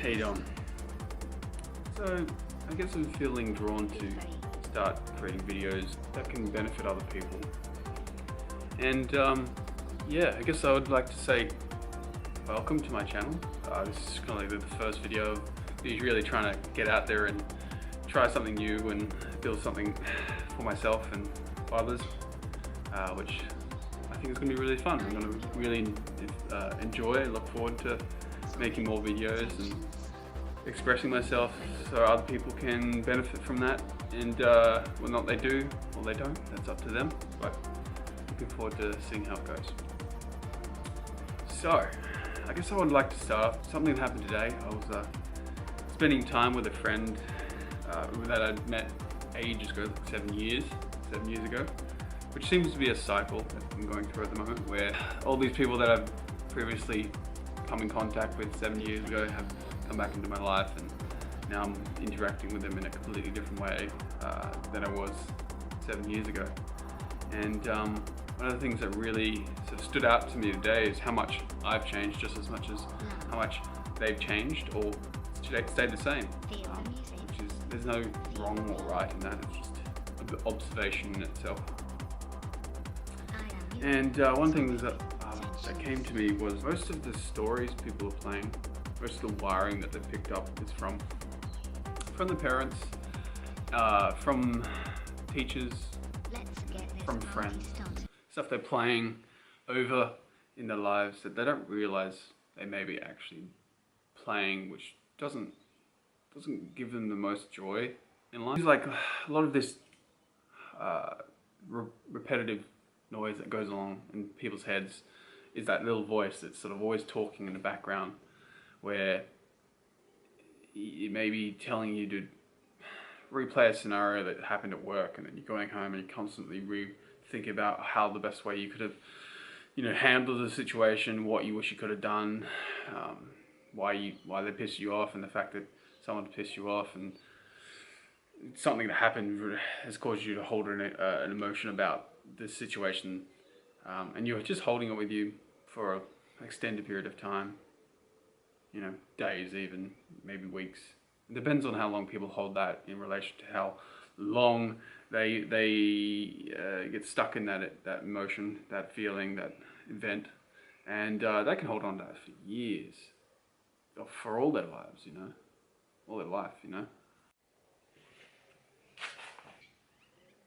How you doing? So, I guess I'm feeling drawn to start creating videos that can benefit other people. And yeah, I guess I would like to say welcome to my channel. This is kind of like the first video of me really trying to get out there and try something new and build something for myself and for others, which I think is going to be really fun. I'm going to really enjoy and look forward to making more videos and expressing myself so other people can benefit from that. And whether or not they do or they don't, that's up to them, but looking forward to seeing how it goes. So I guess I would like to start. Something happened today. I was spending time with a friend that I'd met ages ago, like 7 years ago, which seems to be a cycle that I'm going through at the moment, where all these people that I've previously come in contact with 7 years ago have come back into my life, and now I'm interacting with them in a completely different way than I was 7 years ago. And one of the things that really sort of stood out to me today is how much I've changed just as much as how much they've changed or stayed the same. Which is, there's no wrong or right in that, it's just an observation in itself. And one thing that came to me was most of the stories people are playing, most of the wiring that they've picked up is from the parents, from teachers, from friends. Stuff they're playing over in their lives that they don't realize they may be actually playing, which doesn't give them the most joy in life. It's like a lot of this repetitive noise that goes along in people's heads is that little voice that's sort of always talking in the background, where it may be telling you to replay a scenario that happened at work, and then you're going home and you're constantly thinking about how the best way you could have, handled the situation, what you wish you could have done, why they pissed you off, and the fact that someone pissed you off, and something that happened has caused you to hold an emotion about the situation, and you're just holding it with you for an extended period of time, days, even maybe weeks. It depends on how long people hold that in relation to how long they get stuck in that emotion, that feeling, that event, and they can hold on to that for years, or for all their lives, all their life,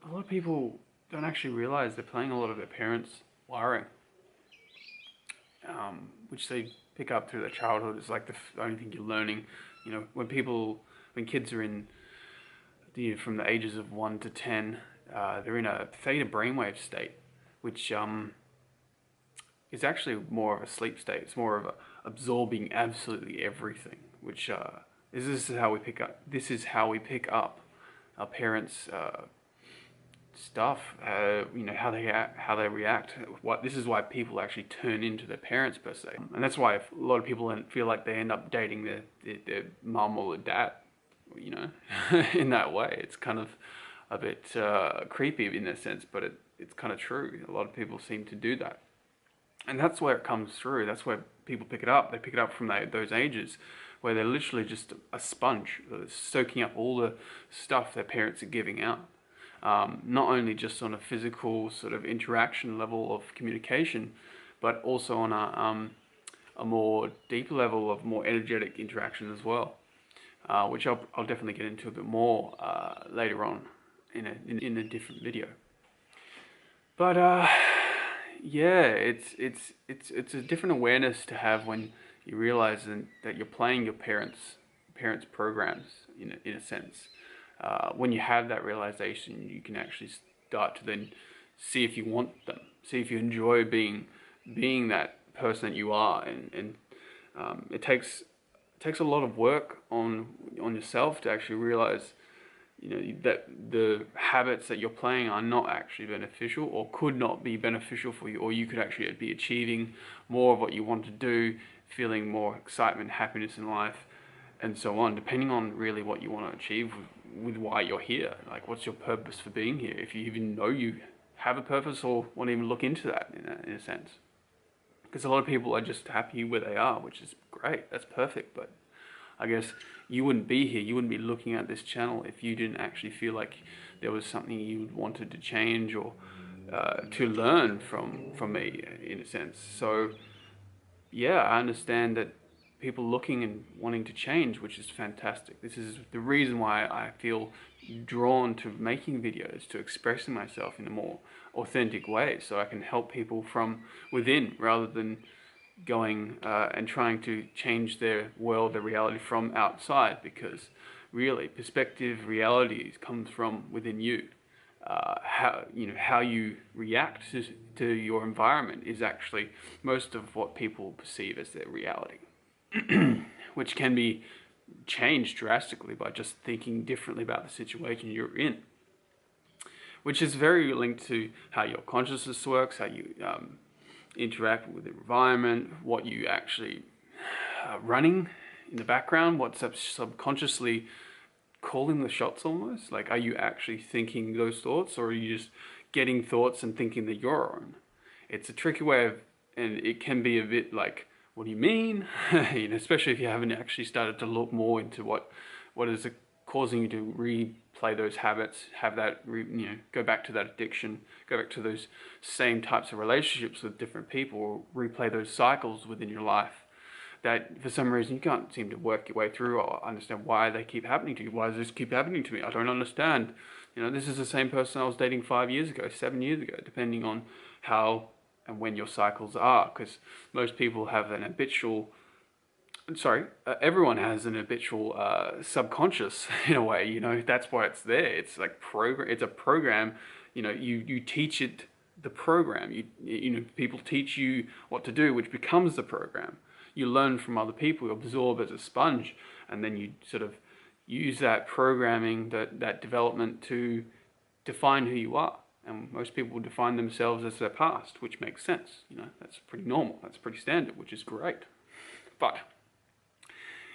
A lot of people don't actually realize they're playing a lot of their parents' wiring, which they pick up through their childhood. It's like the only thing you're learning. When kids are in, from the ages of 1 to 10, they're in a theta brainwave state, which is actually more of a sleep state. It's more of absorbing absolutely everything, which this is how we pick up. This is how we pick up our parents' stuff. How they react. This is why people actually turn into their parents per se, and that's why a lot of people feel like they end up dating their mum or their dad. In that way, it's kind of a bit creepy in a sense, but it's kind of true. A lot of people seem to do that, and that's where it comes through. That's where people pick it up. They pick it up from those ages where they're literally just a sponge, soaking up all the stuff their parents are giving out. Not only just on a physical sort of interaction level of communication, but also on a more deep level of more energetic interaction as well, which I'll definitely get into a bit more later on in a different video. But yeah, it's a different awareness to have when you realize that you're playing your parents' programs in a sense. When you have that realization, you can actually start to then see if you want them, see if you enjoy being that person that you are, and it takes a lot of work on yourself to actually realize, that the habits that you're playing are not actually beneficial, or could not be beneficial for you, or you could actually be achieving more of what you want to do, feeling more excitement, happiness in life, and so on, depending on really what you want to achieve with why you're here. Like, what's your purpose for being here? If you even know you have a purpose, or want to even look into that in a sense. Because a lot of people are just happy where they are, which is great, that's perfect, but I guess you wouldn't be here, you wouldn't be looking at this channel if you didn't actually feel like there was something you wanted to change or to learn from me, in a sense. So yeah, I understand that people looking and wanting to change, which is fantastic. This is the reason why I feel drawn to making videos, to expressing myself in a more authentic way, so I can help people from within rather than going and trying to change their world, their reality from outside, because really perspective, reality comes from within you. How you react to your environment is actually most of what people perceive as their reality, which can be changed drastically by just thinking differently about the situation you're in, which is very linked to how your consciousness works, how you interact with the environment, what you actually running in the background, what's subconsciously calling the shots almost. Like, are you actually thinking those thoughts, or are you just getting thoughts and thinking that you're your own? It's a tricky way of, and it can be a bit like, what do you mean? Especially if you haven't actually started to look more into what is causing you to replay those habits, have that, go back to that addiction, go back to those same types of relationships with different people, or replay those cycles within your life that for some reason you can't seem to work your way through or understand why they keep happening to you. Why does this keep happening to me? I don't understand. This is the same person I was dating 5 years ago, 7 years ago, depending on how and when your cycles are, because most people have an habitual, everyone has an habitual subconscious in a way, that's why it's there. It's like it's a program, you teach it the program, people teach you what to do, which becomes the program. You learn from other people, you absorb as a sponge, and then you sort of use that programming, that development to define who you are. And most people define themselves as their past, which makes sense. That's pretty normal, that's pretty standard, which is great. But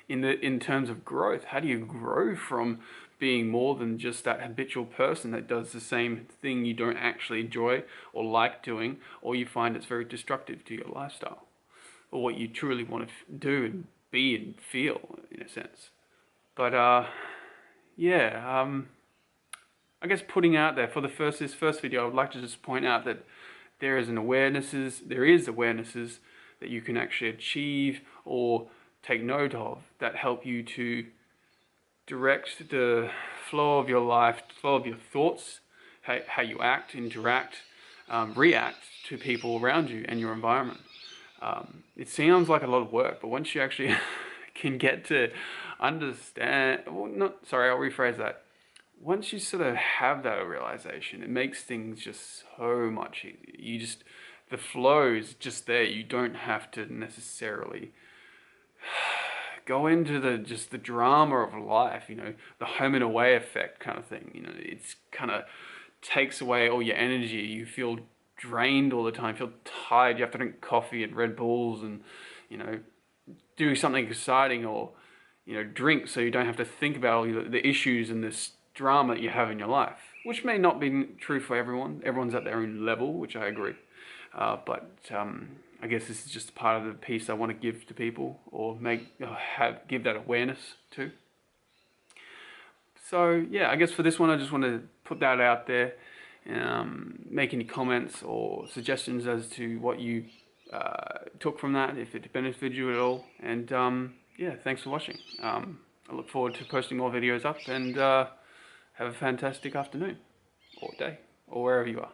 in terms of growth, how do you grow from being more than just that habitual person that does the same thing you don't actually enjoy or like doing, or you find it's very destructive to your lifestyle, or what you truly want to do and be and feel, in a sense? But I guess putting out there for this first video, I would like to just point out that there is awarenesses that you can actually achieve or take note of that help you to direct the flow of your life, flow of your thoughts, how you act, interact, react to people around you and your environment. It sounds like a lot of work, but once you actually can get to understand, I'll rephrase that. Once you sort of have that realization, it makes things just so much easier. The flow is just there. You don't have to necessarily go into the drama of life, the home and away effect kind of thing. It's kind of takes away all your energy. You feel drained all the time, feel tired. You have to drink coffee and Red Bulls and, do something exciting, or, drink so you don't have to think about all the issues and this drama that you have in your life, which may not be true for everyone. Everyone's at their own level, which I agree. But I guess this is just part of the piece I want to give to people, or give that awareness to. So yeah, I guess for this one, I just want to put that out there. Make any comments or suggestions as to what you took from that, if it benefited you at all. And yeah, thanks for watching. I look forward to posting more videos up, and have a fantastic afternoon or day or wherever you are.